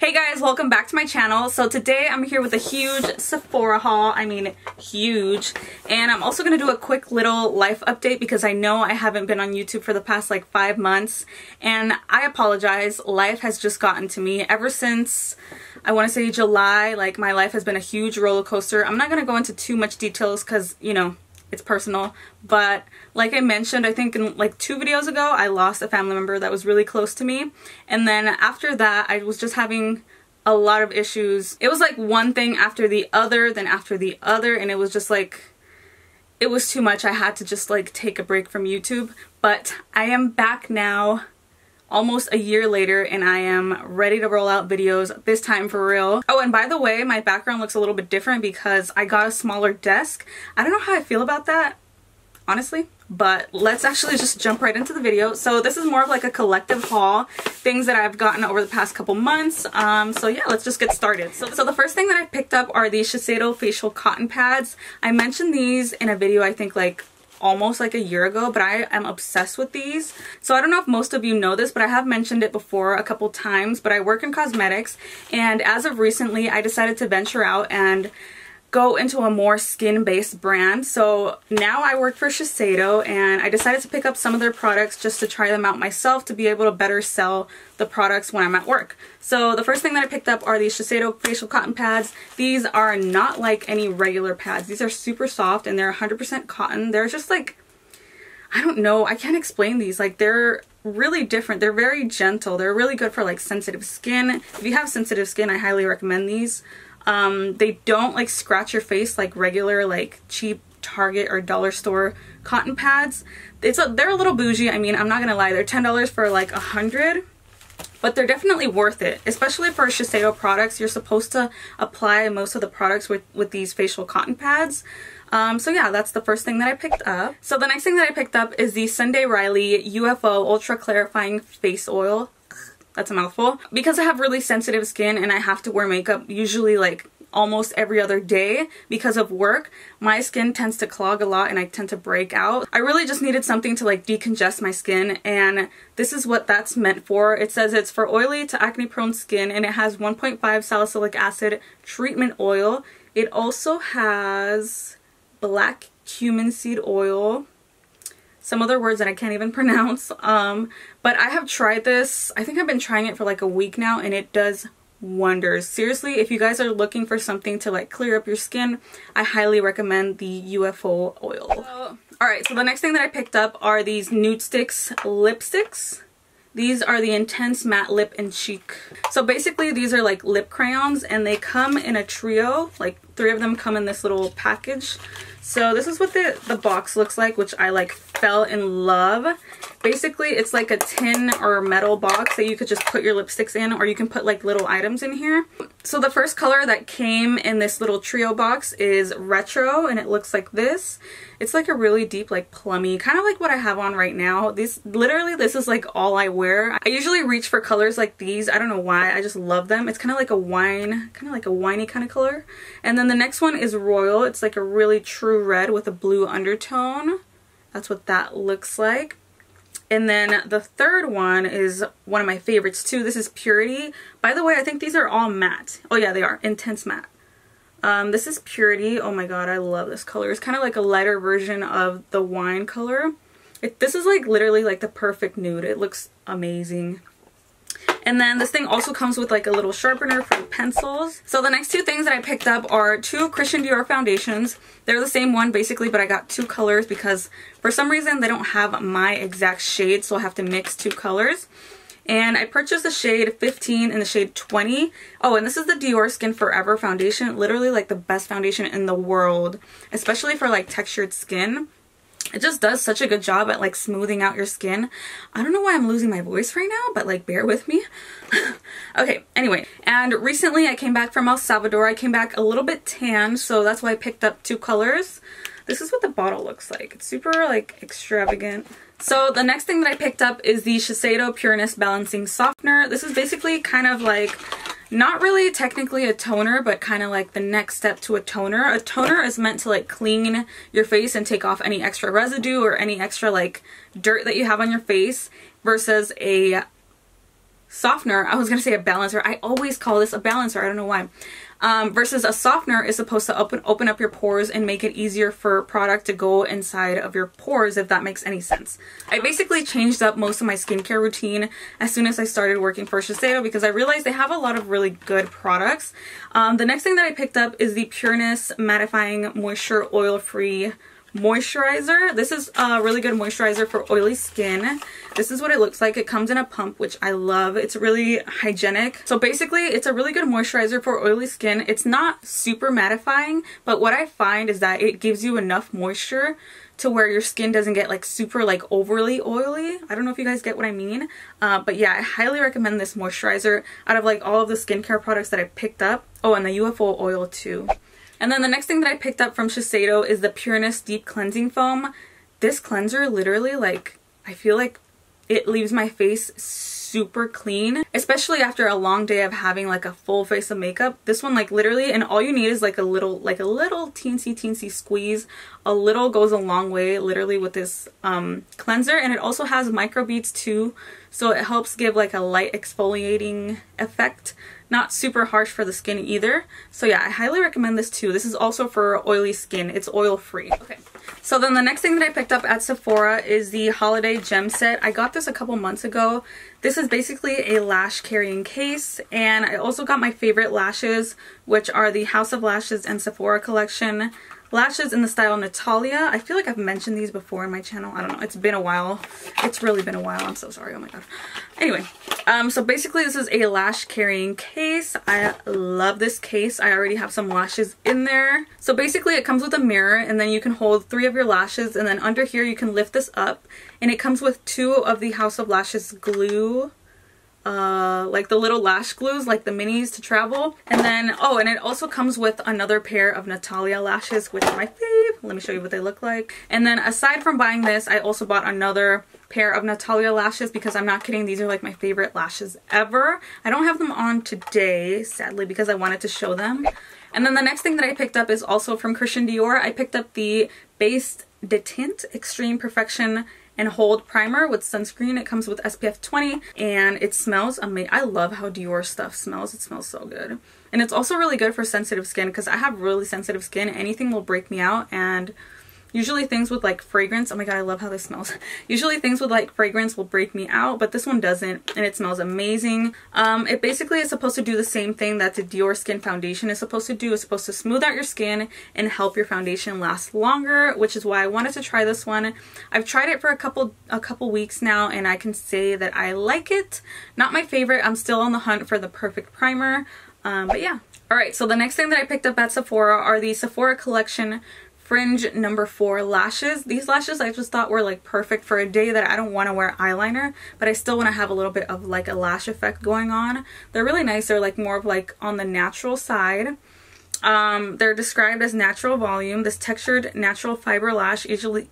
Hey guys, welcome back to my channel. So today I'm here with a huge Sephora haul. I mean, huge. And I'm also going to do a quick little life update because I know I haven't been on YouTube for the past like 5 months. And I apologize. Life has just gotten to me. Ever since, I want to say July, like my life has been a huge roller coaster. I'm not going to go into too much details because, you know, it's personal, but like I mentioned, I think in like 2 videos ago, I lost a family member that was really close to me. And then after that, I was just having a lot of issues. It was like one thing after the other, then after the other, and it was just like, it was too much. I had to just like take a break from YouTube, but I am back now almost a year later and I am ready to roll out videos, this time for real. Oh, and by the way, my background looks a little bit different because I got a smaller desk. I don't know how I feel about that, honestly, but let's actually just jump right into the video. So this is more of like a collective haul, things that I've gotten over the past couple months. So yeah, let's just get started. So the first thing that I picked up are these Shiseido facial cotton pads. I mentioned these in a video, I think like almost like a year ago, but I am obsessed with these. So I don't know if most of you know this, but I have mentioned it before a couple times, but I work in cosmetics, and as of recently I decided to venture out and go into a more skin-based brand. So now I work for Shiseido and I decided to pick up some of their products just to try them out myself to be able to better sell the products when I'm at work. So the first thing that I picked up are these Shiseido facial cotton pads. These are not like any regular pads. These are super soft and they're 100% cotton. They're just like, I don't know, I can't explain these. Like they're really different. They're very gentle. They're really good for like sensitive skin. If you have sensitive skin, I highly recommend these. They don't like scratch your face like regular like cheap Target or dollar store cotton pads. They're a little bougie. I mean, I'm not gonna lie, they're $10 for like 100, but they're definitely worth it, especially for Shiseido products. You're supposed to apply most of the products with these facial cotton pads. So yeah, that's the first thing that I picked up. So the next thing that I picked up is the Sunday Riley UFO Ultra Clarifying Face Oil. That's a mouthful. Because I have really sensitive skin and I have to wear makeup usually like almost every other day because of work, my skin tends to clog a lot and I tend to break out. I really just needed something to like decongest my skin, and this is what that's meant for. It says it's for oily to acne prone skin and it has 1.5 salicylic acid treatment oil. It also has black cumin seed oil, some other words that I can't even pronounce, but I have tried this. I think I've been trying it for like a week now and it does wonders. Seriously, if you guys are looking for something to like clear up your skin, I highly recommend the UFO oil. Alright, so the next thing that I picked up are these Nude Sticks lipsticks. These are the Intense Matte Lip and Cheek. So basically these are like lip crayons and they come in a trio, like 3 of them come in this little package. So this is what the box looks like, which I like fell in love. Basically it's like a tin or metal box that you could just put your lipsticks in, or you can put like little items in here. So the first color that came in this little trio box is Retro, and it looks like this. It's like a really deep like plummy, kind of like what I have on right now. This is like all I wear. I usually reach for colors like these. I don't know why, I just love them. It's kind of like a wine, kind of like a winey kind of color. And then the next one is Royal. It's like a really true red with a blue undertone. That's what that looks like. And then the third one is one of my favorites too. This is Purity. By the way, I think these are all matte. Oh yeah, they are. Intense matte. This is Purity. Oh my god, I love this color. It's kind of like a lighter version of the wine color. This is like literally like the perfect nude. It looks amazing. And then this thing also comes with like a little sharpener for pencils. So the next 2 things that I picked up are 2 Christian Dior foundations. They're the same one basically, but I got 2 colors because for some reason they don't have my exact shade, so I have to mix 2 colors. And I purchased the shade 15 and the shade 20. Oh, and this is the Dior Skin Forever foundation. Literally like the best foundation in the world, especially for like textured skin. It just does such a good job at like smoothing out your skin. I don't know why I'm losing my voice right now, but like bear with me. Okay, anyway, and recently I came back from El Salvador. I came back a little bit tan, so that's why I picked up 2 colors. This is what the bottle looks like. It's super like extravagant. So the next thing that I picked up is the Shiseido Pureness Balancing Softener. This is basically kind of like, not really technically a toner, but kind of like the next step to a toner. A toner is meant to like clean your face and take off any extra residue or any extra like dirt that you have on your face, versus a softener, I was gonna say a balancer, I always call this a balancer, I don't know why, versus a softener is supposed to open up your pores and make it easier for product to go inside of your pores, if that makes any sense. I basically changed up most of my skincare routine as soon as I started working for Shiseido because I realized they have a lot of really good products. The next thing that I picked up is the Pureness Mattifying Moisture Oil-Free Moisturizer. This is a really good moisturizer for oily skin. This is what it looks like. It comes in a pump, which I love. It's really hygienic. So basically, it's a really good moisturizer for oily skin. It's not super mattifying, but what I find is that it gives you enough moisture to where your skin doesn't get like super like overly oily. I don't know if you guys get what I mean. But yeah, I highly recommend this moisturizer out of like all of the skincare products that I picked up. Oh, and the UFO oil too. And then the next thing that I picked up from Shiseido is the Pureness Deep Cleansing Foam. This cleanser literally, like, I feel like it leaves my face super clean, especially after a long day of having like a full face of makeup. This one, like, literally, and all you need is like a little teensy squeeze. A little goes a long way, literally, with this cleanser. And it also has microbeads too, so it helps give like a light exfoliating effect. Not super harsh for the skin either. So yeah, I highly recommend this too. This is also for oily skin. It's oil free. Okay. So then the next thing that I picked up at Sephora is the Holiday Gem Set. I got this a couple months ago. This is basically a lash carrying case, and I also got my favorite lashes, which are the House of Lashes and Sephora collection lashes in the style Natalia. I feel like I've mentioned these before in my channel. I don't know. It's been a while. It's really been a while. I'm so sorry. Oh my god. Anyway, so basically this is a lash carrying case. I love this case. I already have some lashes in there. So basically it comes with a mirror, and then you can hold 3 of your lashes, and then under here you can lift this up, and it comes with 2 of the House of Lashes glue. Like the little lash glues, like the minis to travel. And then, oh, and it also comes with another pair of Natalia lashes, which are my fave. Let me show you what they look like. And then aside from buying this, I also bought another pair of Natalia lashes because I'm not kidding, these are like my favorite lashes ever. I don't have them on today, sadly, because I wanted to show them. And then the next thing that I picked up is also from Christian Dior. I picked up the Base de Tint Extreme Perfection and Hold Primer with sunscreen. It comes with SPF 20 and it smells amazing. I love how Dior stuff smells. It smells so good. And it's also really good for sensitive skin because I have really sensitive skin. Anything will break me out, and usually things with like fragrance, oh my god, I love how this smells. Usually things with like fragrance will break me out, but this one doesn't, and it smells amazing. It basically is supposed to do the same thing that the Dior Skin Foundation is supposed to do. It's supposed to smooth out your skin and help your foundation last longer, which is why I wanted to try this one. I've tried it for a couple weeks now, and I can say that I like it. Not my favorite. I'm still on the hunt for the perfect primer, but yeah. Alright, so the next thing that I picked up at Sephora are the Sephora Collection Fringe number 4 lashes. These lashes I just thought were like perfect for a day that I don't want to wear eyeliner, but I still want to have a little bit of like a lash effect going on. They're really nice. They're like more of like on the natural side. They're described as natural volume. This textured natural fiber lash easily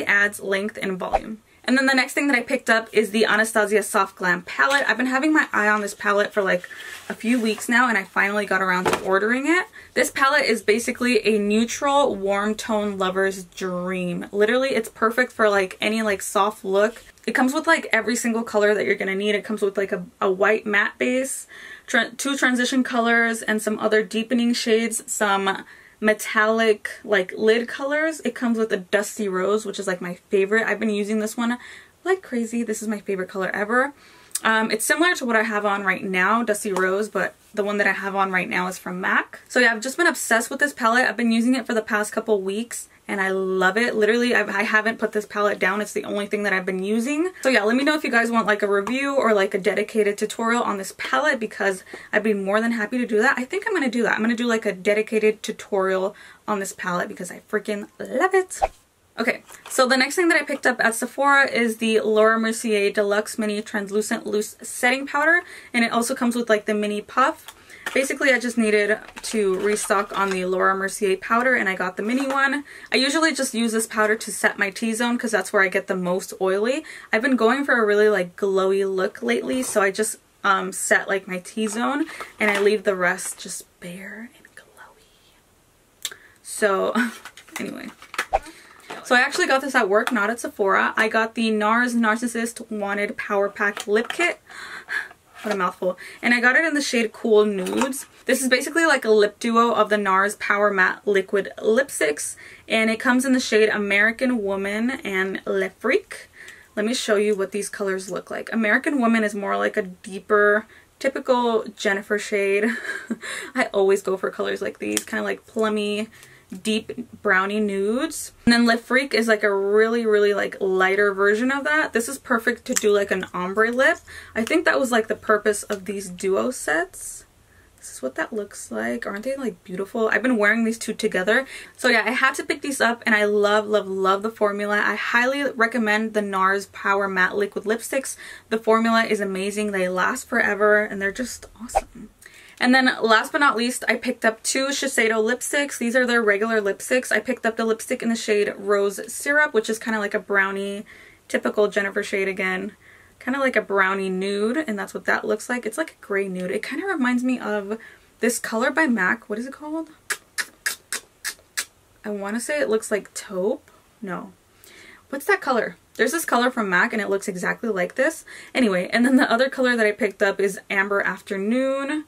adds length and volume. And then the next thing that I picked up is the Anastasia Soft Glam palette. I've been having my eye on this palette for like a few weeks now, and I finally got around to ordering it. This palette is basically a neutral, warm tone lover's dream. Literally, it's perfect for like any like soft look. It comes with like every single color that you're gonna need. It comes with like a white matte base, 2 transition colors, and some other deepening shades, some metallic like lid colors. It comes with a Dusty Rose, which is like my favorite. I've been using this one like crazy. This is my favorite color ever. It's similar to what I have on right now, Dusty Rose, but the one that I have on right now is from MAC. So yeah, I've just been obsessed with this palette. I've been using it for the past couple weeks and I love it. Literally, I haven't put this palette down. It's the only thing that I've been using. So yeah, let me know if you guys want like a review or like a dedicated tutorial on this palette, because I'd be more than happy to do that. I think I'm gonna do that. I'm gonna do like a dedicated tutorial on this palette because I freaking love it. Okay, so the next thing that I picked up at Sephora is the Laura Mercier Deluxe Mini Translucent Loose Setting Powder, and it also comes with like the mini puff. Basically, I just needed to restock on the Laura Mercier powder, and I got the mini one. I usually just use this powder to set my T-zone because that's where I get the most oily. I've been going for a really like glowy look lately, so I just set like my T-zone and I leave the rest just bare and glowy. So anyway. So I actually got this at work, not at Sephora. I got the NARS Narcissist Wanted Power Pack Lip Kit. What a mouthful. And I got it in the shade Cool Nudes. This is basically like a lip duo of the NARS Power Matte Liquid Lipsticks. And it comes in the shade American Woman and Le Freak. Let me show you what these colors look like. American Woman is more like a deeper, typical Jennifer shade. I always go for colors like these, kind of like plummy, deep brownie nudes. And then Le Freak is like a really like lighter version of that. This is perfect to do like an ombre lip. I think that was like the purpose of these duo sets. This is what that looks like. Aren't they like beautiful? I've been wearing these two together. So yeah, I had to pick these up and I love the formula. I highly recommend the NARS Power Matte Liquid Lipsticks. The formula is amazing. They last forever and they're just awesome. And then last but not least, I picked up two Shiseido lipsticks. These are their regular lipsticks. I picked up the lipstick in the shade Rose Syrup, which is kind of like a brownie, typical Jennifer shade again. Kind of like a brownie nude, and that's what that looks like. It's like a gray nude. It kind of reminds me of this color by MAC. What is it called? I want to say it looks like taupe. No. What's that color? There's this color from MAC and it looks exactly like this. Anyway, and then the other color that I picked up is Amber Afternoon.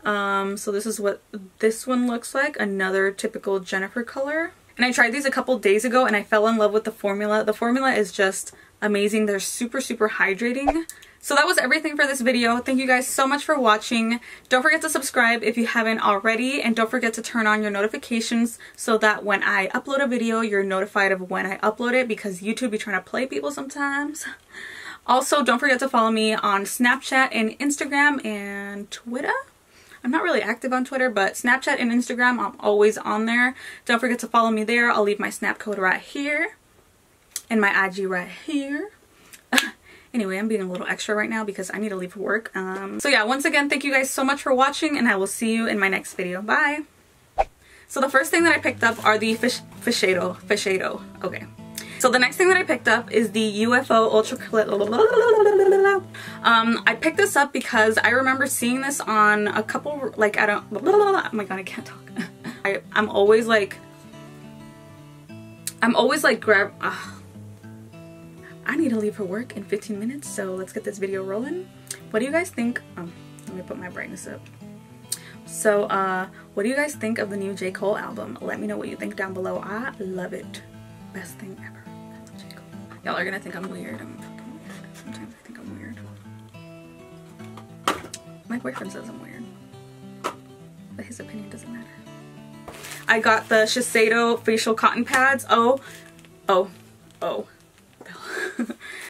So this is what this one looks like. Another typical Jennifer color. And I tried these a couple days ago and I fell in love with the formula. The formula is just amazing. They're super hydrating. So that was everything for this video. Thank you guys so much for watching. Don't forget to subscribe if you haven't already, and don't forget to turn on your notifications so that when I upload a video, you're notified of when I upload it, because YouTube be trying to play people sometimes. Also, don't forget to follow me on Snapchat and Instagram and Twitter. I'm not really active on Twitter, but Snapchat and Instagram, I'm always on there. Don't forget to follow me there. I'll leave my Snap code right here and my IG right here. Anyway, I'm being a little extra right now because I need to leave for work. So yeah, once again, thank you guys so much for watching, and I will see you in my next video. Bye! So the first thing that I picked up are the Shiseido. Okay. So the next thing that I picked up is the UFO Ultra I picked this up because I remember seeing this on a couple, like, I don't, oh my god, I can't talk. I'm always like I need to leave for work in 15 minutes, so let's get this video rolling. What do you guys think? Let me put my brightness up. So, what do you guys think of the new J. Cole album? Let me know what you think down below. I love it. Best thing ever. That's J. Cole. Y'all are gonna think I'm weird. I'm fucking weird. Sometimes I think I'm weird. My boyfriend says I'm weird, but his opinion doesn't matter. I got the Shiseido facial cotton pads. Oh.